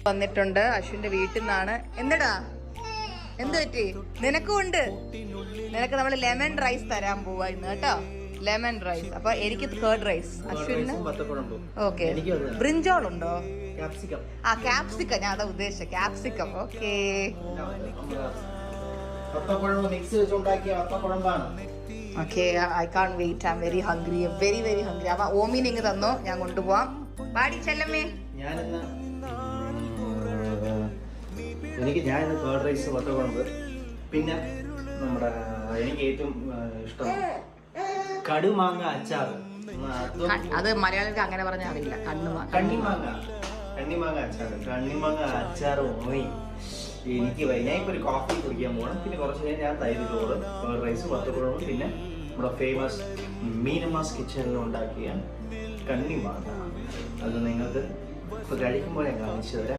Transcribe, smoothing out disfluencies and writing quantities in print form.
വന്നിട്ടുണ്ട് അശ്വിന്റെ വീട്ടിൽ നിന്നാണ്. എന്താടാ എന്ത് പറ്റി? നിനക്കും ഉണ്ട്. നിനക്ക് നമ്മൾ ലെമൺ റൈസ് തരാൻ പോവാ ഇന്ന് കേട്ടോ. Lemon rice. അപ്പൊ എനിക്ക് കേർഡ് റൈസ്, അശ്വിന് ഓക്കെ. ബ്രിഞ്ചോൾ ഉണ്ടോ? ആ ക്യാപ്സിക്കം, ഞാൻ അതാ ഉദ്ദേശിച്ച capsicum. Okay okay, I can't wait, I am very hungry, very very hungry. അപ്പൊ ഓമീനെ ഇങ്ങ് തന്നോ, ഞാൻ കൊണ്ടുപോവാം. പാടി ചെല്ലമ്മേ. എനിക്ക് ഞാനിന്ന് കേർഡ് റൈസ് വട്ടക്കുഴമ്പ്, പിന്നെ നമ്മുടെ എനിക്ക് ഏറ്റവും ഇഷ്ടം കടുമാങ്ങ അച്ചാർ. അത് മലയാളികൾക്ക് അങ്ങനെ പറഞ്ഞാൽ അറിയില്ല. കണ്ണിമാങ്ങ അച്ചാർ. കണ്ണിമാങ്ങ അച്ചാർ എനിക്ക് ഞാൻ ഇപ്പൊ ഒരു കോഫി കുടിക്കാൻ പോകണം. പിന്നെ കുറച്ച് കഴിഞ്ഞാൽ ഞാൻ തൈര് ചോറ്, കേർഡ് റൈസ്, വട്ടക്കുഴമ്പ്, പിന്നെ നമ്മുടെ ഫേമസ് മീനമാസ് കിച്ചണിൽ ഉണ്ടാക്കിയ കണ്ണിമാങ്ങ. അത് നിങ്ങൾക്ക് ഇപ്പൊ കഴിക്കുമ്പോൾ ഞാൻ കാണിച്ചു തരാം.